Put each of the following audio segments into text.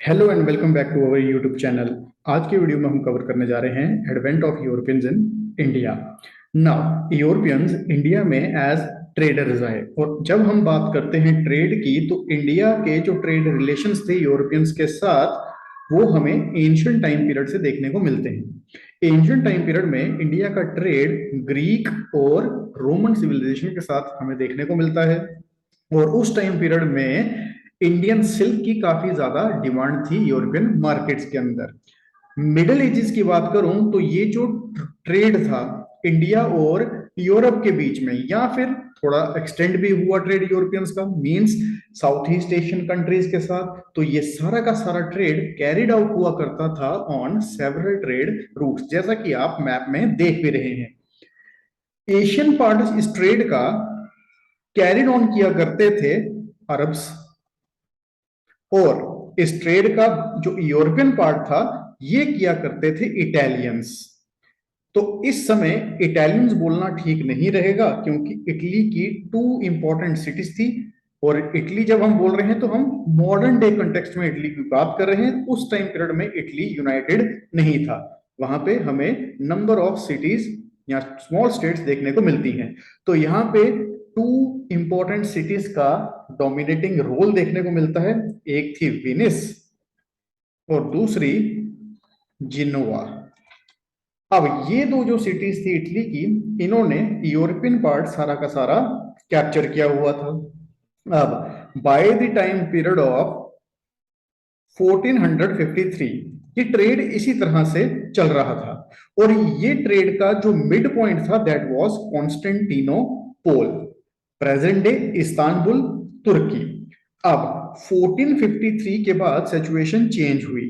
Hello and welcome back to our YouTube channel. आज के video में हम कवर करने जा रहे हैं advent of Europeans in India. Now Europeans India में एज ट्रेडर्स आए, और जब हम बात करते हैं ट्रेड की तो इंडिया के जो ट्रेड रिलेशंस थे यूरोपियंस के साथ वो हमें एंशियंट टाइम पीरियड से देखने को मिलते हैं। एंशियंट टाइम पीरियड में इंडिया का ट्रेड ग्रीक और रोमन सिविलाइजेशन के साथ हमें देखने को मिलता है, और उस टाइम पीरियड में इंडियन सिल्क की काफी ज्यादा डिमांड थी यूरोपियन मार्केट्स के अंदर। मिडिल एजेस की बात करूं तो ये जो ट्रेड था इंडिया और यूरोप के बीच में, या फिर थोड़ा एक्सटेंड भी हुआ ट्रेड यूरोपियंस का, means south east Asian countries के साथ, तो ये सारा का सारा ट्रेड कैरिड आउट हुआ करता था ऑन सेवरल ट्रेड रूट्स, जैसा कि आप मैप में देख भी रहे हैं। एशियन पार्ट इस ट्रेड का कैरिड ऑन किया करते थे अरब्स, और इस ट्रेड का जो यूरोपियन पार्ट था ये किया करते थे इटालियंस। तो इस समय इटालियंस बोलना ठीक नहीं रहेगा, क्योंकि इटली की टू इंपॉर्टेंट सिटीज थी, और इटली जब हम बोल रहे हैं तो हम मॉडर्न डे कंटेक्स्ट में इटली की बात कर रहे हैं। उस टाइम पीरियड में इटली यूनाइटेड नहीं था, वहां पे हमें नंबर ऑफ सिटीज या स्मॉल स्टेट्स देखने को मिलती हैं। तो यहाँ पे टू इंपॉर्टेंट सिटीज का डोमिनेटिंग रोल देखने को मिलता है, एक थी वेनिस और दूसरी जिनोवा। अब ये दो जो सिटीज थी इटली की, इन्होंने यूरोपियन पार्ट सारा का सारा कैप्चर किया हुआ था। अब by the time period of 1453 ये ट्रेड इसी तरह से चल रहा था, और ये ट्रेड का जो मिड पॉइंट था that was Constantinople, present day Istanbul, तुर्की। अब 1453 के बाद सिचुएशन चेंज हुई।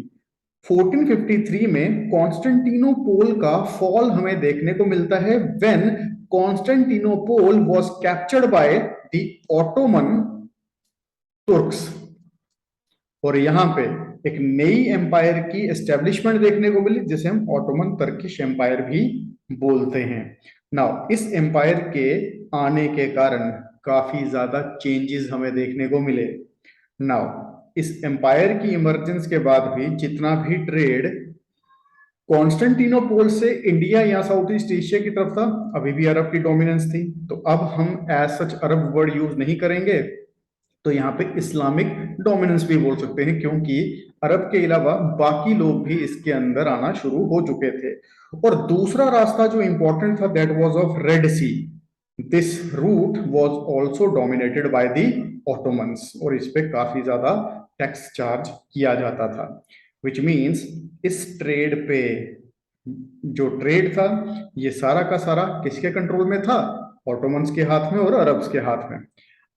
1453 में कॉन्स्टेंटिनोपोल का फॉल हमें देखने को मिलता है when Constantinople was captured by the Ottoman Turks, और यहां पे एक नई एम्पायर की एस्टेब्लिशमेंट देखने को मिली जिसे हम ऑटोमन टर्किश एम्पायर भी बोलते हैं। नाउ इस एम्पायर के आने के कारण काफी ज्यादा चेंजेस हमें देखने को मिले। नाउ इस एम्पायर की इमरजेंस के बाद भी जितना भी ट्रेड कॉन्स्टेंटिनोपोल से इंडिया या साउथ ईस्ट एशिया की तरफ था, अभी भी अरब की डोमिनेंस थी। तो अब हम एज सच अरब वर्ड यूज नहीं करेंगे, तो यहाँ पे इस्लामिक डोमिनेंस भी बोल सकते हैं, क्योंकि अरब के अलावा बाकी लोग भी इसके अंदर आना शुरू हो चुके थे। और दूसरा रास्ता जो इंपॉर्टेंट था that was of Red Sea. This route was also dominated by the Ottomans, और इस पे काफी ज्यादा टैक्स चार्ज किया जाता था, विच मींस इस ट्रेड पे जो ट्रेड था ये सारा का सारा किसके कंट्रोल में था? ऑटोमन्स के हाथ में और अरब्स के हाथ में।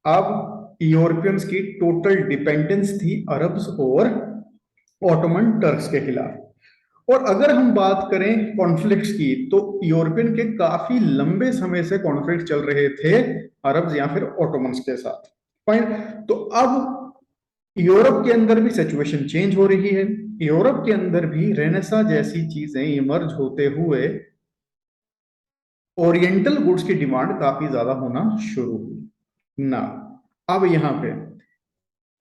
अब यूरोपियंस की टोटल डिपेंडेंस थी अरब्स और ऑटोमन टर्क्स के खिलाफ। और अगर हम बात करें कॉन्फ्लिक्ट्स की, तो यूरोपियन के काफी लंबे समय से कॉन्फ्लिक्ट चल रहे थे अरब्स या फिर ऑटोमन्स के साथ। फाइन। तो अब यूरोप के अंदर भी सिचुएशन चेंज हो रही है, यूरोप के अंदर भी रेनेसा जैसी चीजें इमर्ज होते हुए ओरिएंटल गुड्स की डिमांड काफी ज्यादा होना शुरू हुई ना। अब यहां पे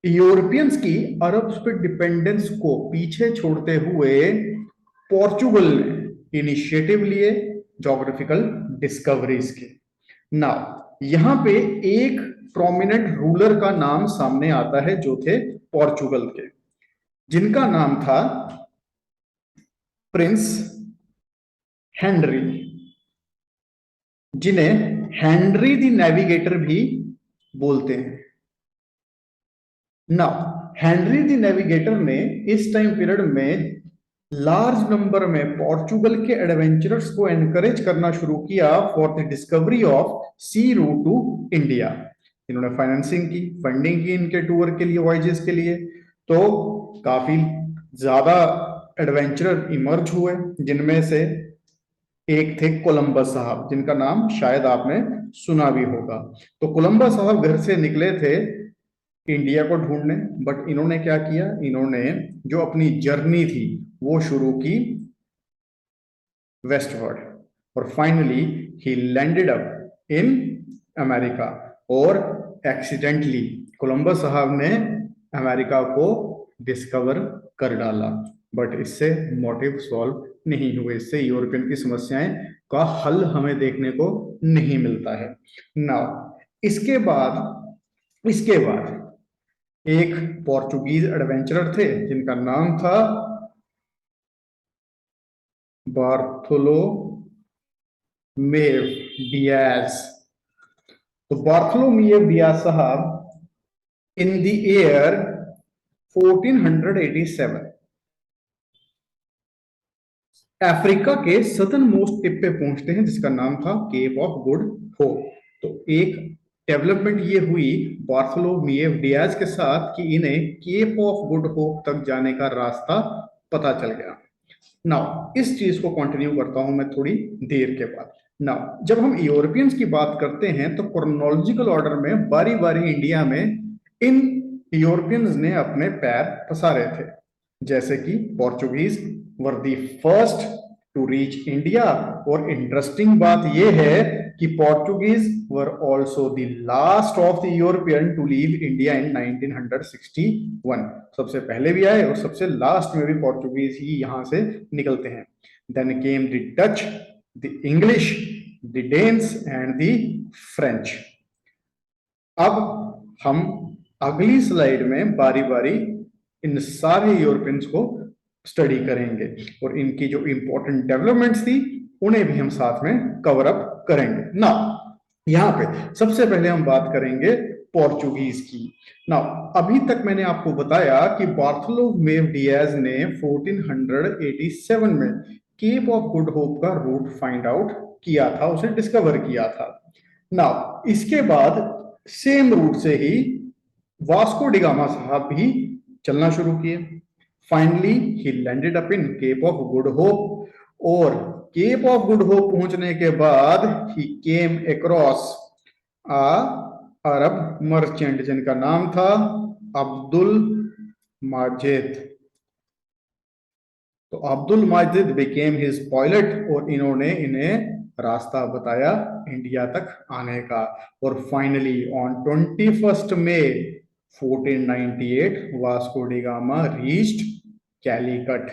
यूरोपियंस की अरब्स पे डिपेंडेंस को पीछे छोड़ते हुए पोर्चुगल ने इनिशिएटिव लिए ज्योग्राफिकल डिस्कवरीज के। नाउ यहां पे एक प्रोमिनेंट रूलर का नाम सामने आता है जो थे पोर्चुगल के, जिनका नाम था प्रिंस हेनरी, जिन्हें हेनरी द नेविगेटर भी बोलते हैं। नाउ हेनरी द नेविगेटर ने इस टाइम पीरियड में लार्ज नंबर में पोर्चुगल के एडवेंचरर्स को एनकरेज करना शुरू किया for the discovery of sea route to India. इन्होंने फाइनेंसिंग की, फंडिंग की इनके टूर के लिए, वॉयजेस के लिए। तो काफी ज्यादा एडवेंचरर इमर्ज हुए, जिनमें से एक थे कोलंबस साहब, जिनका नाम शायद आपने सुना भी होगा। तो कोलंबस साहब घर से निकले थे इंडिया को ढूंढने, बट इन्होंने क्या किया, इन्होंने जो अपनी जर्नी थी वो शुरू की वेस्टवर्ड, और finally he landed up in America. और एक्सीडेंटली कोलंबस साहब ने अमेरिका को डिस्कवर कर डाला, बट इससे मोटिव सॉल्व नहीं हुए, इससे यूरोपियन की समस्याएं का हल हमें देखने को नहीं मिलता है। नाउ इसके बाद एक पोर्चुगीज एडवेंचरर थे जिनका नाम था बार्थोलोमेव डियाज। तो बार्थोलोमेव डियाज साहब इन द ईयर 1487 अफ्रीका के सदर्न मोस्ट टिप पे पहुंचते हैं जिसका नाम था केप ऑफ गुड होप। तो एक डेवलपमेंट ये हुई बार्थोलोमेव डियाज के साथ कि इन्हें केप ऑफ गुड होप तक जाने का रास्ता पता चल गया। नाउ इस चीज को कंटिन्यू करता हूं मैं थोड़ी देर के बाद। नाउ जब हम यूरोपियंस की बात करते हैं तो क्रोनोलॉजिकल ऑर्डर में बारी बारी इंडिया में इन यूरोपियंस ने अपने पैर पसारे थे। जैसे कि Portuguese were the first to reach India, और इंटरेस्टिंग बात यह है कि Portuguese were also the last of the European to leave India in 1961। सबसे पहले भी आए और सबसे लास्ट में भी पोर्चुगीज ही यहां से निकलते हैं। Then came the Dutch, the English, the Danes and the French. अब हम अगली स्लाइड में बारी बारी इन सारे यूरोपियंस को स्टडी करेंगे और इनकी जो इंपॉर्टेंट डेवलपमेंट्स थी उन्हें भी हम साथ में कवर अप करेंगे। ना यहाँ पे सबसे पहले हम बात करेंगे पोर्चुगीज की। ना अभी तक मैंने आपको बताया कि बार्थोलोमेव डियाज ने 1487 में केप ऑफ गुड होप का रूट फाइंड आउट किया था, उसे डिस्कवर किया था। ना इसके बाद सेम रूट से ही वास्को डिगामा साहब भी चलना शुरू किए। Finally he landed up in Cape of Good Hope, और केप ऑफ गुड होप पहुंचने के बाद ही केम अक्रॉस आ अरब मर्चेंट जिनका नाम था अब्दुल माजिद। तो Abdul Majid became his pilot, और इन्होंने इन्हें रास्ता बताया इंडिया तक आने का। और finally on 21 May 1498 Vasco da Gama reached Calicut,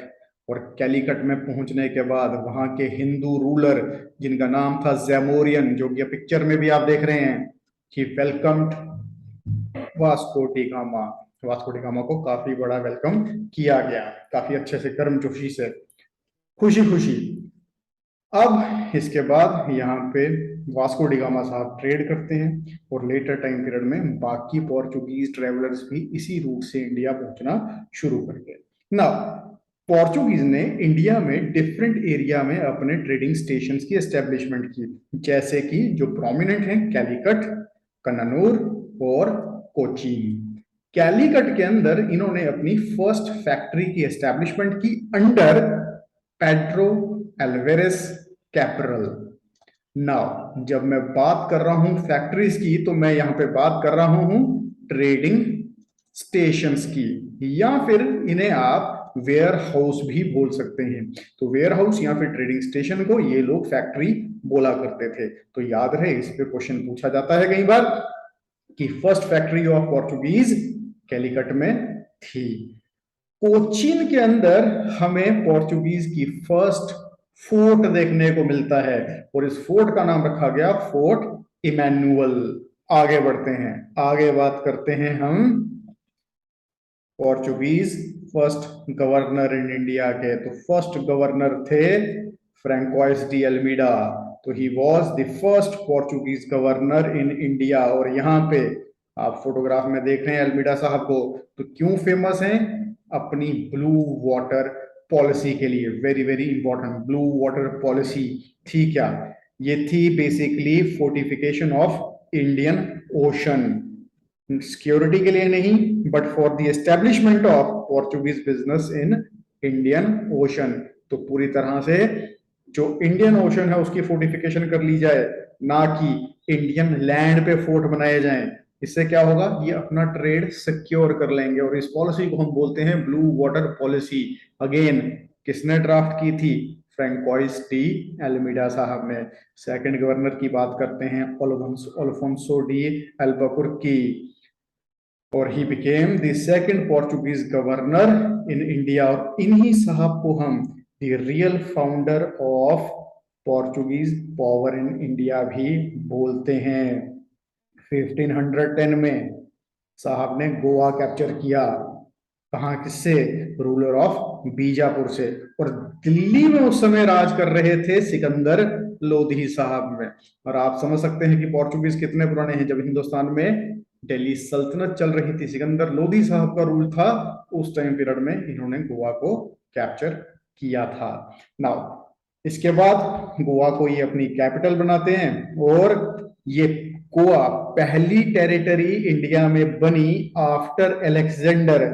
और कैलीकट में पहुंचने के बाद वहां के हिंदू रूलर जिनका नाम था जैमोरियन, जो कि पिक्चर में भी आप देख रहे हैं, कि welcomed Vasco da gamma. Vasco da gamma को काफी बड़ा वेलकम किया गया, काफी अच्छे से, गर्मजोशी से, खुशी खुशी। अब इसके बाद यहाँ पे वास्को डी गामा साहब ट्रेड करते हैं, और लेटर टाइम पीरियड में बाकी पोर्चुगीज ट्रेवलर्स भी इसी रूट से इंडिया पहुंचना शुरू कर गए। ना पोर्चुगीज ने इंडिया में डिफरेंट एरिया में अपने ट्रेडिंग स्टेशंस की एस्टेब्लिशमेंट की, जैसे कि जो प्रोमिनेंट हैं कैलीकट, कन्नूर और कोचीन। कैलीकट के अंदर इन्होंने अपनी फर्स्ट फैक्ट्री की एस्टेब्लिशमेंट की अंडर पेड्रो एल्वेरेस कैपरल। नाउ जब मैं बात कर रहा हूं फैक्ट्रीज की, तो मैं यहां पे बात कर रहा हूं ट्रेडिंग स्टेशंस की, या फिर इन्हें आप वेयर हाउस भी बोल सकते हैं। तो वेयर हाउस या फिर ट्रेडिंग स्टेशन को ये लोग फैक्ट्री बोला करते थे। तो याद रहे, इस पे क्वेश्चन पूछा जाता है कई बार कि first factory of Portuguese Calicut में थी। कोचीन के अंदर हमें पोर्चुगीज की फर्स्ट फोर्ट देखने को मिलता है, और इस फोर्ट का नाम रखा गया फोर्ट इमैनुअल। आगे बढ़ते हैं, आगे बात करते हैं हम Portuguese first governor in India के। तो फर्स्ट गवर्नर थे फ्रैंकोइस डी अल्मीडा। तो he was the first Portuguese governor in India. और यहाँ पे आप फोटोग्राफ में देख रहे हैं अल्मीडा साहब को, तो क्यों फेमस हैं? अपनी ब्लू वाटर पॉलिसी के लिए। Very very important, blue water policy थी क्या? ये थी basically fortification of Indian ocean, security के लिए नहीं, but for the establishment of Portuguese business in Indian ocean. तो पूरी तरह से जो इंडियन ओशन है उसकी फोर्टिफिकेशन कर ली जाए, ना कि इंडियन लैंड पे फोर्ट बनाए जाएं। इससे क्या होगा? ये अपना ट्रेड सिक्योर कर लेंगे, और इस पॉलिसी को हम बोलते हैं ब्लू वाटर पॉलिसी। अगेन किसने ड्राफ्ट की थी? फ्रैंकोइस डी अल्मीडा साहब ने। सेकंड गवर्नर की बात करते हैं अल्फोंसो डी अल्बुकर्क की। और he became the second Portuguese governor in India. और इन्हीं साहब को हम the real founder of Portuguese power in India भी बोलते हैं। 1510 में साहब ने गोवा कैप्चर किया। कहाँ, किससे? रूलर ऑफ बीजापुर से। और दिल्ली में उस समय राज कर रहे थे सिकंदर लोधी साहब में। और आप समझ सकते हैं कि पोर्चुगीज कितने पुराने हैं। जब हिंदुस्तान में दिल्ली सल्तनत चल रही थी, सिकंदर लोधी साहब का रूल था, उस टाइम पीरियड में इन्होंने गोवा को कैप्चर किया था। नाउ इसके बाद गोवा को ये अपनी कैपिटल बनाते हैं। और ये गोवा पहली टेरिटरी इंडिया में बनी आफ्टर अलेक्जेंडर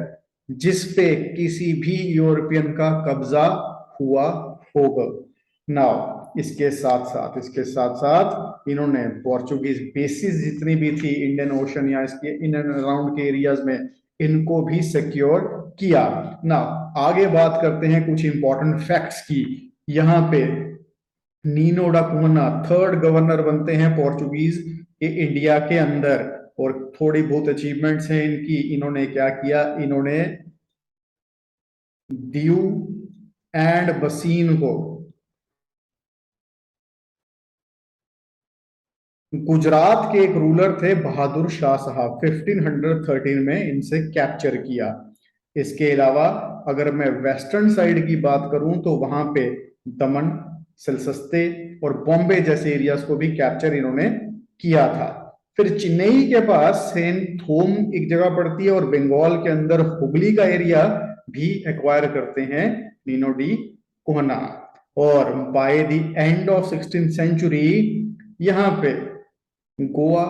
जिस पे किसी भी यूरोपियन का कब्जा हुआ होगा। नाउ इसके साथ साथ इन्होंने पोर्चुगीज बेसिस जितनी भी थी इंडियन ओशन या इसके इन एंड अराउंड के एरियाज में, इनको भी सिक्योर किया। ना आगे बात करते हैं कुछ इंपॉर्टेंट फैक्ट्स की। यहाँ पे नीनो डा कुमना थर्ड गवर्नर बनते हैं पोर्चुगीज के इंडिया के अंदर। और थोड़ी बहुत अचीवमेंट्स हैं इनकी। इन्होंने क्या किया? इन्होंने दीव एंड बसीन को गुजरात के एक रूलर थे बहादुर शाह साहब, 1513 में इनसे कैप्चर किया। इसके अलावा अगर मैं वेस्टर्न साइड की बात करूं तो वहां पे दमन, सल्सस्ते और बॉम्बे जैसे एरियाज को भी कैप्चर इन्होंने किया था। फिर चेन्नई के पास सेंट थोम एक जगह पड़ती है और बंगाल के अंदर हुगली का एरिया भी एक्वायर करते हैं नीनो डी कोहना। और by the end of 16th century यहाँ पे गोवा,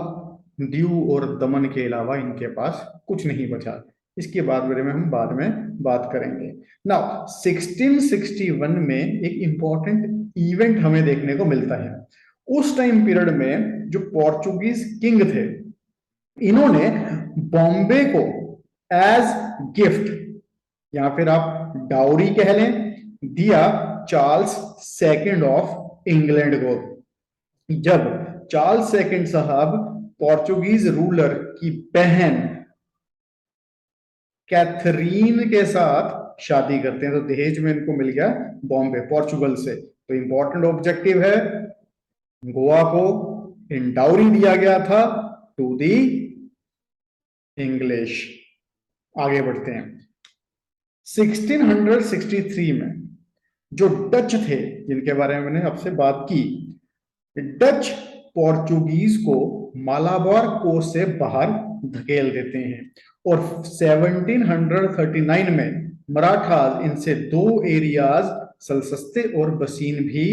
दीव और दमन के अलावा इनके पास कुछ नहीं बचा। इसके बारे में हम बाद में बात करेंगे। नाउ 1661 में एक इंपॉर्टेंट इवेंट हमें देखने को मिलता है। उस टाइम पीरियड में जो पोर्चुगीज किंग थे, इन्होंने बॉम्बे को एज गिफ्ट या फिर आप डाउरी कह लें, दिया चार्ल्स सेकंड ऑफ इंग्लैंड को। जब चार्ल्स सेकंड साहब पोर्चुगीज रूलर की बहन कैथरीन के साथ शादी करते हैं, तो दहेज में इनको मिल गया बॉम्बे पोर्चुगल से। तो इंपॉर्टेंट ऑब्जेक्टिव है, गोवा को इन डाउरी दिया गया था टू दी इंग्लिश। आगे बढ़ते हैं। 1663 में जो डच थे जिनके बारे में मैंने आपसे बात की, डच पोर्चुगीज को मालाबार कोस्ट से बाहर धकेल देते हैं। और 1739 में मराठास इनसे दो एरियाज सल्सस्ते और बसीन भी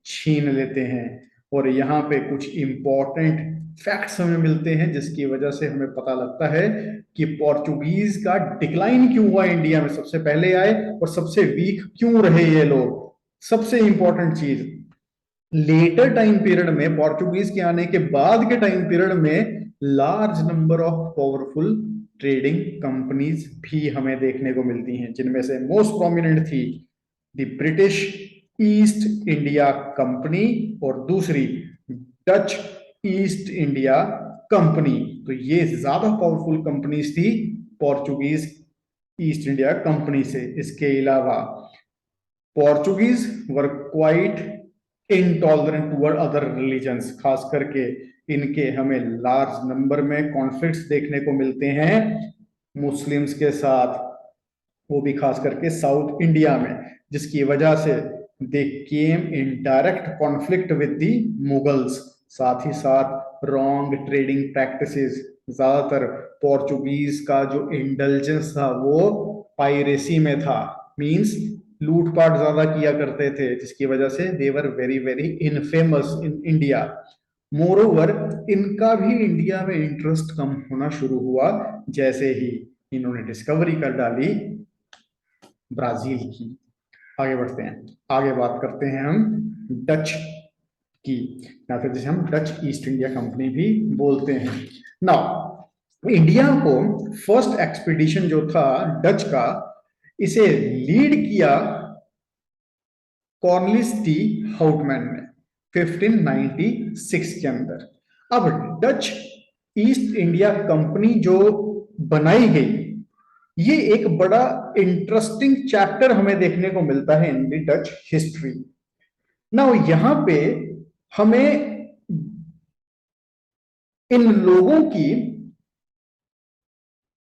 छीन लेते हैं। और यहाँ पे कुछ इंपॉर्टेंट फैक्ट्स हमें मिलते हैं जिसकी वजह से हमें पता लगता है कि पोर्चुगीज का डिक्लाइन क्यों हुआ, इंडिया में सबसे पहले आए और सबसे वीक क्यों रहे ये लोग। सबसे इंपॉर्टेंट चीज, लेटर टाइम पीरियड में, पोर्चुगीज के आने के बाद के टाइम पीरियड में large number of powerful trading companies भी हमें देखने को मिलती हैं, जिनमें से मोस्ट प्रोमिनेंट थी the British East India company और दूसरी डच ईस्ट इंडिया कंपनी। तो ये ज्यादा पावरफुल कंपनीज थी पोर्चुगीज ईस्ट इंडिया कंपनी से। इसके अलावा Portuguese were quite intolerant toward other religions, खास करके इनके हमें लार्ज नंबर में कॉन्फ्लिक्ट्स देखने को मिलते हैं मुस्लिम्स के साथ, वो भी खास करके साउथ इंडिया में, जिसकी वजह से they came in direct conflict with the Mughals. साथ ही साथ रॉन्ग ट्रेडिंग प्रैक्टिसेस, ज्यादातर पोर्चुगीज का जो इंटेलिजेंस था वो पायरेसी में था, मींस लूटपाट ज्यादा किया करते थे, जिसकी वजह से they were very very infamous in India. Moreover इनका भी इंडिया में इंटरेस्ट कम होना शुरू हुआ जैसे ही इन्होंने डिस्कवरी कर डाली ब्राजील की। आगे बढ़ते हैं, आगे बात करते हैं हम डच की, या फिर जिसे हम डच ईस्ट इंडिया कंपनी भी बोलते हैं। नाउ इंडिया को फर्स्ट एक्सपीडिशन जो था डच का, इसे लीड किया कॉर्नलिस डी हाउटमैन ने 1596 के अंदर। अब डच ईस्ट इंडिया कंपनी जो बनाई गई, ये एक बड़ा इंटरेस्टिंग चैप्टर हमें देखने को मिलता है इन द डच हिस्ट्री। ना यहां पे हमें इन लोगों की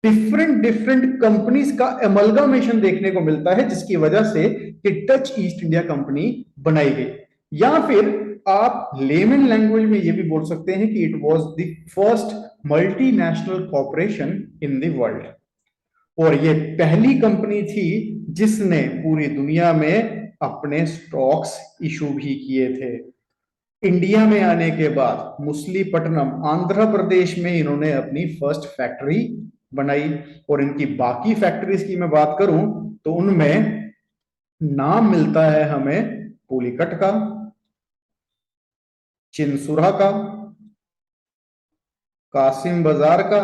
डिफरेंट डिफरेंट कंपनीज का एमलगामेशन देखने को मिलता है, जिसकी वजह से कि डच ईस्ट इंडिया कंपनी बनाई गई। या फिर आप लेमन लैंग्वेज में ये भी बोल सकते हैं कि it was the first multinational corporation in the world. और ये पहली कंपनी थी जिसने पूरी दुनिया में अपने स्टॉक्स इशू भी किए थे। इंडिया में आने के बाद मुसलीपट्टनम आंध्र प्रदेश में इन्होंने अपनी फर्स्ट फैक्ट्री बनाई। और इनकी बाकी फैक्ट्रीज की मैं बात करूं तो उनमें नाम मिलता है हमें पुलिकट का, चिंसुरा का, कासिम बाजार का,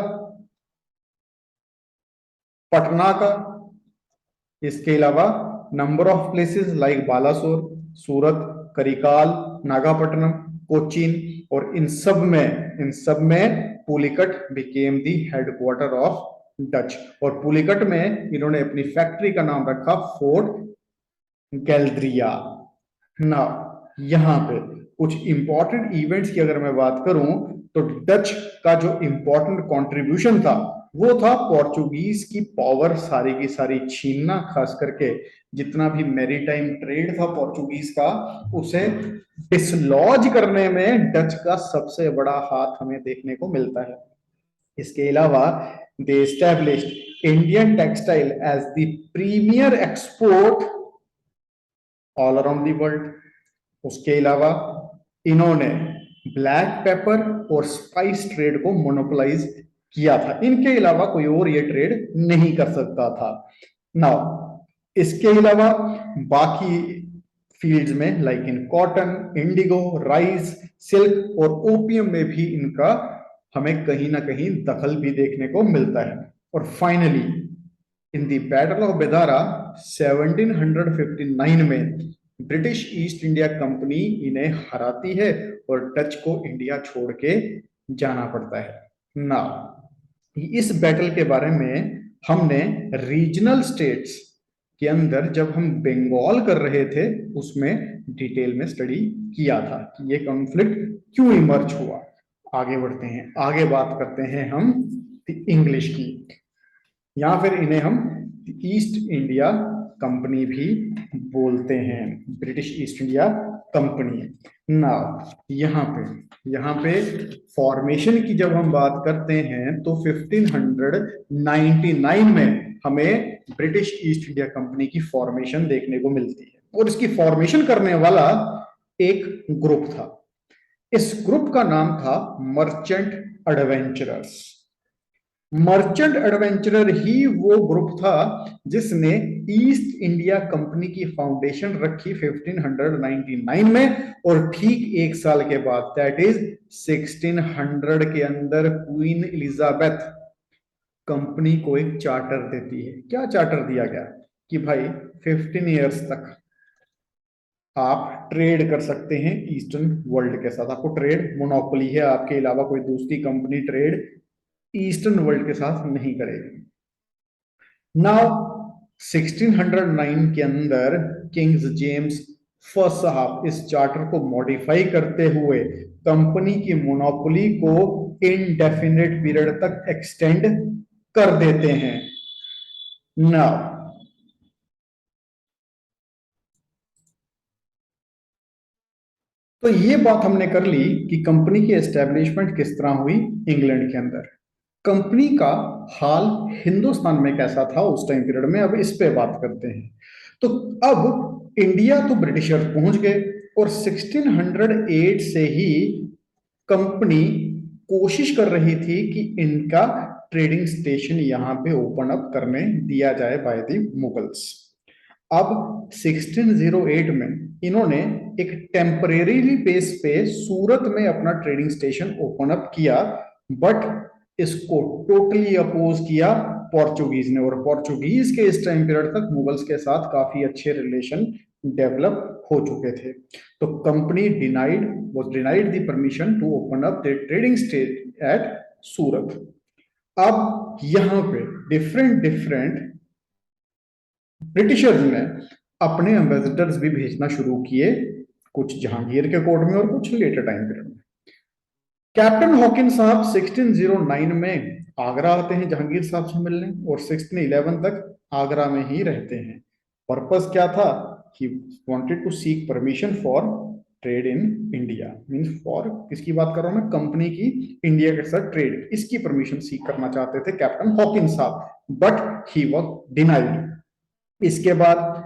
पटना का। इसके अलावा number of places like Balasore, Surat, Karaikal, Nagapattinam, Cochin, और इन सब में Pulicat became the headquarter of Dutch. और पुलिकट में इन्होंने अपनी फैक्ट्री का नाम रखा फोर्ट गैल्ड्रिया। ना यहाँ पे कुछ इंपॉर्टेंट इवेंट्स की अगर मैं बात करूं तो डच का जो इंपॉर्टेंट कंट्रीब्यूशन था वो था पोर्चुगीज की पावर सारी की सारी छीनना, खास करके जितना भी मैरीटाइम ट्रेड था पोर्चुगीज का उसे डिसलॉज करने में डच का सबसे बड़ा हाथ हमें देखने को मिलता है। इसके अलावा they established Indian textile as the premier export all around the world. उसके अलावा इन्होंने ब्लैक पेपर और स्पाइस ट्रेड को मोनोपोलाइज किया था। इनके अलावा कोई और ये ट्रेड नहीं कर सकता था। नाउ इसके अलावा बाकी फील्ड्स में like in cotton, Indigo, rice, silk और ओपियम में भी इनका हमें कहीं ना कहीं दखल भी देखने को मिलता है। और finally in the battle of Bedara 1759 में ब्रिटिश ईस्ट इंडिया कंपनी इन्हें हराती है और डच को इंडिया छोड़ के जाना पड़ता है। ना इस बैटल के बारे में हमने रीजनल स्टेट्स के अंदर जब हम बंगाल कर रहे थे उसमें डिटेल में स्टडी किया था कि ये कॉन्फ्लिक्ट क्यों इमर्ज हुआ। आगे बढ़ते हैं, आगे बात करते हैं हम इंग्लिश की, या फिर इन्हें हम ईस्ट इंडिया कंपनी भी बोलते हैं, ब्रिटिश ईस्ट इंडिया कंपनी। ना यहाँ पे फॉर्मेशन की जब हम बात करते हैं तो 1599 में हमें ब्रिटिश ईस्ट इंडिया कंपनी की फॉर्मेशन देखने को मिलती है। और इसकी फॉर्मेशन करने वाला एक ग्रुप था। इस ग्रुप का नाम था मर्चेंट एडवेंचरर्स। मर्चेंट एडवेंचरर ही वो ग्रुप था जिसने ईस्ट इंडिया कंपनी की फाउंडेशन रखी 1599 में। और ठीक एक साल के बाद दैट इज 1600 के अंदर क्वीन एलिजाबेथ कंपनी को एक चार्टर देती है। क्या चार्टर दिया गया कि भाई 15 इयर्स तक आप ट्रेड कर सकते हैं ईस्टर्न वर्ल्ड के साथ, आपको ट्रेड मोनोपोली है, आपके अलावा कोई दूसरी कंपनी ट्रेड ईस्टर्न वर्ल्ड के साथ नहीं करेगी। नाउ 1609 के अंदर किंग्स जेम्स फर्स्ट साहब इस चार्टर को मॉडिफाई करते हुए कंपनी की मोनोपोली को इनडेफिनेट पीरियड तक एक्सटेंड कर देते हैं। नाउ तो ये बात हमने कर ली कि कंपनी की एस्टेब्लिशमेंट किस तरह हुई इंग्लैंड के अंदर। कंपनी का हाल हिंदुस्तान में कैसा था उस टाइम पीरियड में, अब इस पे बात करते हैं। तो अब इंडिया तो ब्रिटिशर्स पहुंच गए और 1608 से ही कंपनी कोशिश कर रही थी कि इनका ट्रेडिंग स्टेशन यहां पे ओपन अप करने दिया जाए बाय द मुगल्स। अब 1608 में इन्होंने एक टेम्परेरी बेस पे सूरत में अपना ट्रेडिंग स्टेशन ओपन अप किया, बट इसको टोटली अपोज किया पोर्चुगीज ने। और पोर्चुगीज के इस टाइम पीरियड तक मुगल्स के साथ काफी अच्छे रिलेशन डेवलप हो चुके थे। तो company was denied the permission to open up their trading state at सूरत। अब यहां पे डिफरेंट डिफरेंट ब्रिटिशर्स ने अपने एम्बेसडर्स भी भेजना शुरू किए, कुछ जहांगीर के कोर्ट में और कुछ लेटर टाइम पीरियड में। कैप्टन हॉकिंस साहब 1609 में आगरा आते हैं जहांगीर साहब से मिलने, और 1611 तक आगरा में ही रहते हैं। पर्पस क्या था? He wanted to seek permission for trade in India, means for, किसकी बात कर रहा हूं मैं, कंपनी की इंडिया के साथ ट्रेड, इसकी परमिशन सीक करना चाहते थे कैप्टन हॉकिंस साहब, बट ही वाज डिनाइड। इसके बाद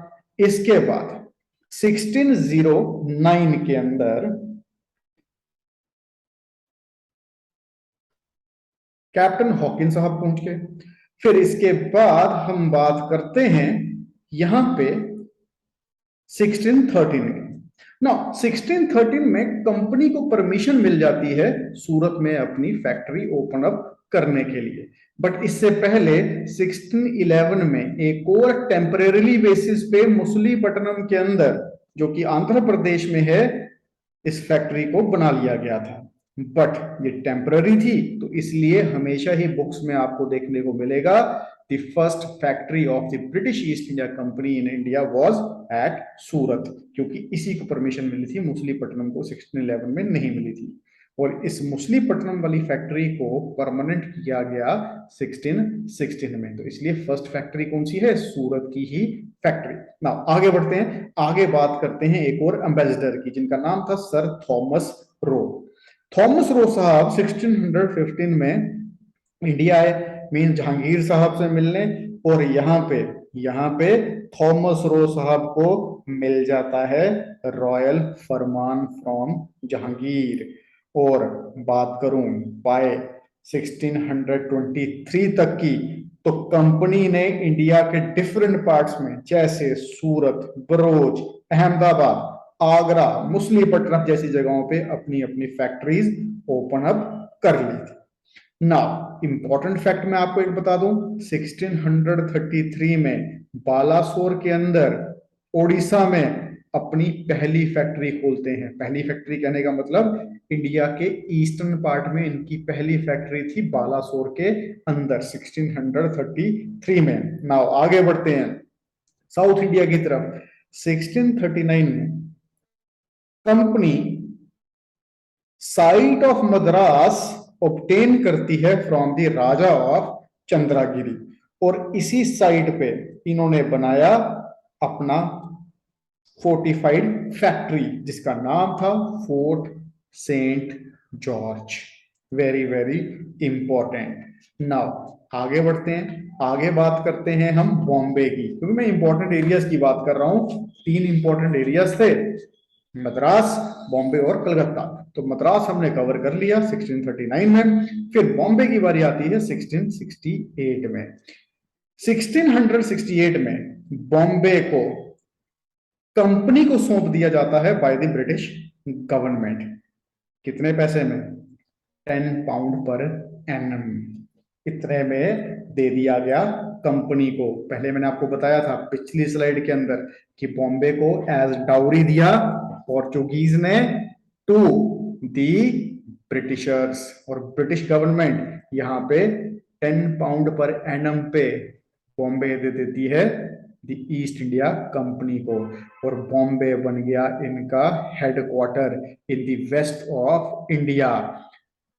1609 के अंदर कैप्टन हॉकिंस साहब पहुंच गए। फिर इसके बाद हम बात करते हैं यहां पे 1613 की। ना 1613 में कंपनी को परमिशन मिल जाती है सूरत में अपनी फैक्ट्री ओपन अप करने के लिए, बट इससे पहले 1611 में एक और टेम्परेरी बेसिस पे मछलीपट्टनम के अंदर, जो कि आंध्र प्रदेश में है, इस फैक्ट्री को बना लिया गया था। बट ये टेम्पररी थी, तो इसलिए हमेशा ही बुक्स में आपको देखने को मिलेगा the first factory of the British East India company in India was at Surat, क्योंकि इसी को परमिशन मिली थी, मछलीपट्टनम को 1611 में नहीं मिली थी। और इस मछलीपट्टनम वाली फैक्ट्री को परमानेंट किया गया 1616 में, तो इसलिए फर्स्ट फैक्ट्री कौन सी है? सूरत की ही फैक्ट्री। ना आगे बढ़ते हैं, आगे बात करते हैं एक और एम्बेसडर की, जिनका नाम था sir Thomas Roe. Thomas Roe साहब 1615 में इंडिया आए, मीन जहांगीर साहब से मिलने, और यहाँ पे थॉमस रो साहब को मिल जाता है रॉयल फरमान फ्रॉम जहांगीर। और बात करूं बाय 1623 तक की, तो कंपनी ने इंडिया के डिफरेंट पार्ट्स में, जैसे सूरत, बरोच, अहमदाबाद, आगरा, मछलीपट्टनम जैसी जगहों पे अपनी अपनी फैक्ट्रीज ओपन अप कर ली थी। नाउ इंपॉर्टेंट फैक्ट मैं आपको एक बता दूं, 1633 में बालासोर के अंदर ओडिशा में अपनी पहली फैक्ट्री खोलते हैं। पहली फैक्ट्री कहने का मतलब इंडिया के ईस्टर्न पार्ट में इनकी पहली फैक्ट्री थी बालासोर के अंदर 1633 में। नाउ आगे बढ़ते हैं साउथ इंडिया की तरफ। 1639 में company site of Madras obtain करती है from the Raja of Chandragiri, और इसी साइट पे इन्होंने बनाया अपना फोर्टिफाइड फैक्ट्री, जिसका नाम था Fort Saint George. Very very important. Now आगे बढ़ते हैं, आगे बात करते हैं हम बॉम्बे की, क्योंकि मैं इंपॉर्टेंट एरियाज की बात कर रहा हूं। 3 इंपॉर्टेंट एरियाज थे, मद्रास, बॉम्बे और कलकत्ता। तो मद्रास हमने कवर कर लिया 1639 में। फिर बॉम्बे की बारी आती है 1668 में। 1668 में बॉम्बे को कंपनी को सौंप दिया जाता है बाय द ब्रिटिश गवर्नमेंट। कितने पैसे में? 10 पाउंड पर एनम, इतने में दे दिया गया कंपनी को। पहले मैंने आपको बताया था पिछली स्लाइड के अंदर कि बॉम्बे को एज डाउरी दिया पोर्चुगीज ने टू दी ब्रिटिशर्स, और ब्रिटिश गवर्नमेंट यहाँ पे 10 पाउंड पर एनम पे बॉम्बे दे देती है द ईस्ट इंडिया कंपनी को, और बॉम्बे बन गया इनका headquarter in the west of India.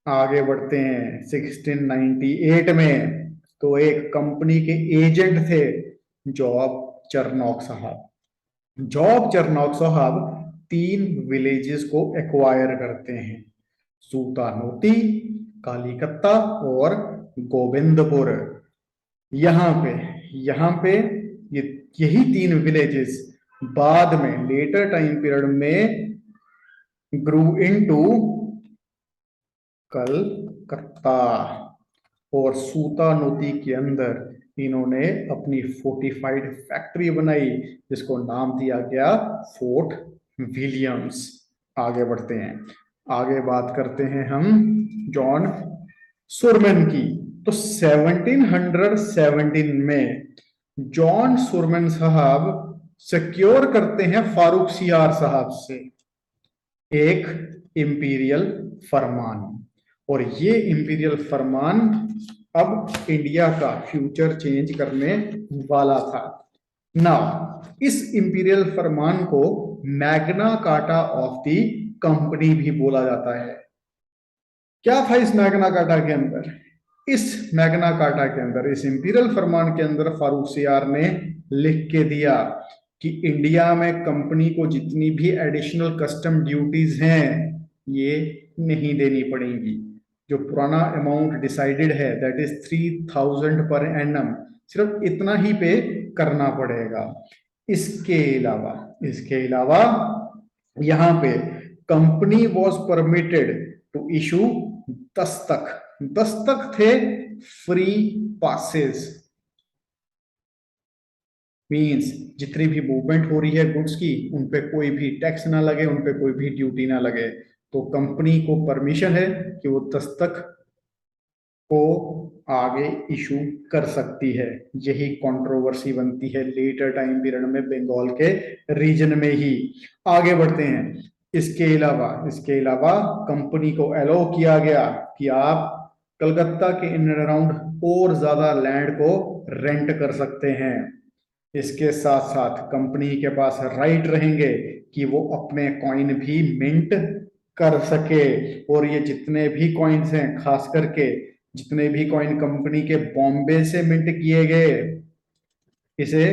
आगे बढ़ते हैं 1698 में, तो एक कंपनी के एजेंट थे जॉब चरनॉक साहब। जॉब चरनॉक साहब 3 विलेजेस को एक्वायर करते हैं, सूतानोती, कालीकत्ता और गोविंदपुर। यहाँ पे ये यही 3 विलेजेस बाद में लेटर टाइम पीरियड में ग्रू इनटू कलकत्ता, और सूतानोती के अंदर इन्होंने अपनी फोर्टिफाइड फैक्ट्री बनाई, जिसको नाम दिया गया फोर्ट विलियम्स। आगे बढ़ते हैं, आगे बात करते हैं हम जॉन सुरमन की। तो 1717 में जॉन सुरमन साहब सिक्योर करते हैं फारूक सियार साहब से एक इंपीरियल फरमान, और ये इंपीरियल फरमान अब इंडिया का फ्यूचर चेंज करने वाला था। नाउ इस इंपीरियल फरमान को Magna carta of the company भी बोला जाता है। क्या था इस मैग्ना कार्टा के अंदर? इस मैग्ना कार्टा के अंदर, इस इंपीरियल फरमान के अंदर फारूक सियार ने लिख के दिया कि इंडिया में कंपनी को जितनी भी एडिशनल कस्टम ड्यूटीज हैं ये नहीं देनी पड़ेंगी। जो पुराना अमाउंट डिसाइडेड है दैट इज 3000 पर एनम, सिर्फ इतना ही पे करना पड़ेगा। इसके अलावा यहां पे company was permitted to issue दस्तक। दस्तक थे फ्री पासेस, मींस जितनी भी मूवमेंट हो रही है गुड्स की उन पे कोई भी टैक्स ना लगे, उन पे कोई भी ड्यूटी ना लगे। तो कंपनी को परमिशन है कि वो दस्तक को आगे इशू कर सकती है। यही कंट्रोवर्सी बनती है लेटर टाइम पीरियड में बंगाल के रीजन में ही। आगे बढ़ते हैं। इसके अलावा कंपनी को अलाउ किया गया कि आप कलकत्ता के इन एंड अराउंड और ज्यादा लैंड को रेंट कर सकते हैं। इसके साथ साथ कंपनी के पास राइट रहेंगे कि वो अपने कॉइन भी मिंट कर सके। और ये जितने भी कॉइन्स हैं, खास करके जितने भी कॉइन कंपनी के बॉम्बे से मिंट किए गए, इसे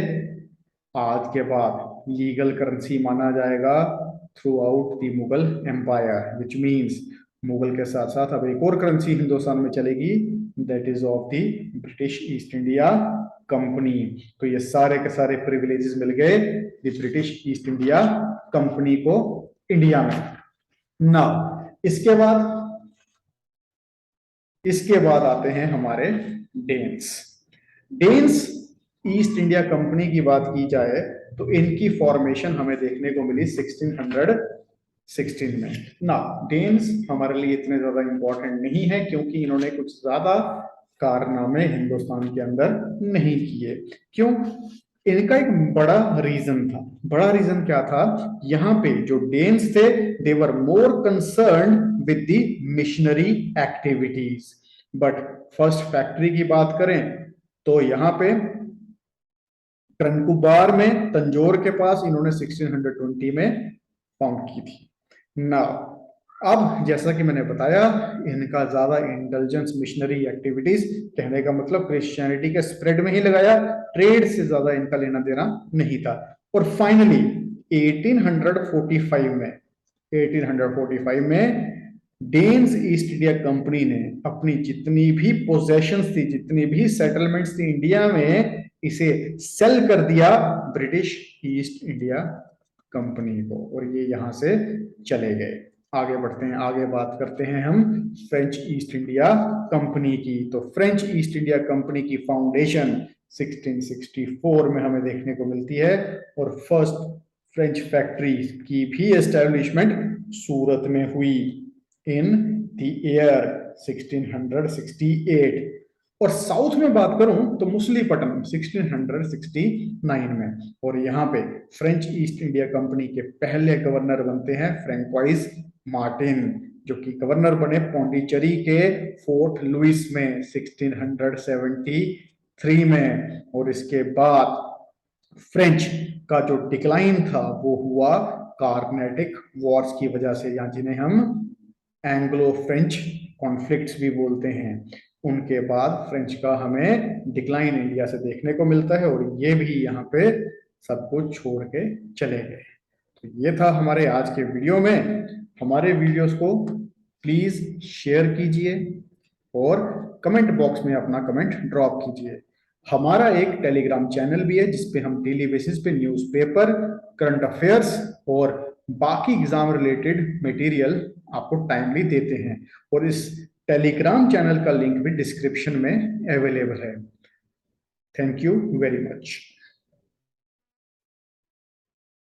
आज के बाद लीगल करेंसी माना जाएगा throughout the Mughal empire, which means Mughal के साथ साथ अब एक और करेंसी हिंदुस्तान में चलेगी, that is of the British East India Company. तो ये सारे के सारे प्रिविलेजेस मिल गए the British East India Company को इंडिया में। नाउ इसके बाद आते हैं हमारे Danes. Danes East India Company की बात की जाए तो इनकी फॉर्मेशन हमें देखने को मिली 1616 में। ना डेन्स हमारे लिए इतने ज्यादा इंपॉर्टेंट नहीं है क्योंकि इन्होंने कुछ ज्यादा कारनामे हिंदुस्तान के अंदर नहीं किए। क्यों? इनका एक बड़ा रीजन था। बड़ा रीजन क्या था? यहाँ पे जो डेन्स थे they were more concern with the missionary activities. But first factory की बात करें तो यहाँ पे ट्रनकुबार में तंजौर के पास इन्होंने 1620 में फाउंड की थी। नाउ अब जैसा कि मैंने बताया इनका ज्यादा इंटेलिजेंस मिशनरी एक्टिविटीज, कहने का मतलब क्रिश्चियनिटी के स्प्रेड में ही लगाया, ट्रेड से ज्यादा इनका लेना देना नहीं था। और फाइनली 1845 में डेन्स ईस्ट इंडिया कंपनी ने अपनी जितनी भी पोजेशंस थी, जितनी भी सेटलमेंट्स थी इंडिया में, इसे सेल कर दिया ब्रिटिश ईस्ट इंडिया कंपनी को और ये यहां से चले गए। आगे बढ़ते हैं, आगे बात करते हैं हम फ्रेंच ईस्ट इंडिया कंपनी की। तो फ्रेंच ईस्ट इंडिया कंपनी की फाउंडेशन 1664 में हमें देखने को मिलती है और फर्स्ट फ्रेंच फैक्ट्री की भी एस्टेब्लिशमेंट सूरत में हुई इन द ईयर 1668। और साउथ में बात करूं तो मुसलीपट्टनम 1669 में। और यहाँ पे फ्रेंच ईस्ट इंडिया कंपनी के पहले गवर्नर बनते हैं फ्रैंकवाइज मार्टिन, जो कि गवर्नर बने पौंडीचेरी के फोर्ट लुइस में 1673 में। और इसके बाद फ्रेंच का जो डिक्लाइन था वो हुआ कार्नेटिक वॉर्स की वजह से, या जिन्हें हम एंग्लो फ्रेंच कॉन्फ्लिक्ट्स भी बोलते हैं। उनके बाद फ्रेंच का हमें डिक्लाइन इंडिया से देखने को मिलता है और ये भी यहाँ पे सब कुछ छोड़ के चले गए। तो ये था हमारे आज के वीडियो में। हमारे वीडियोस को प्लीज शेयर कीजिए और कमेंट बॉक्स में अपना कमेंट ड्रॉप कीजिए। हमारा एक टेलीग्राम चैनल भी है जिसपे हम डेली बेसिस पे न्यूज़पेपर, करंट अफेयर्स और बाकी एग्जाम रिलेटेड मटेरियल आपको टाइमली देते हैं और इस टेलीग्राम चैनल का लिंक भी डिस्क्रिप्शन में अवेलेबल है। Thank you very much.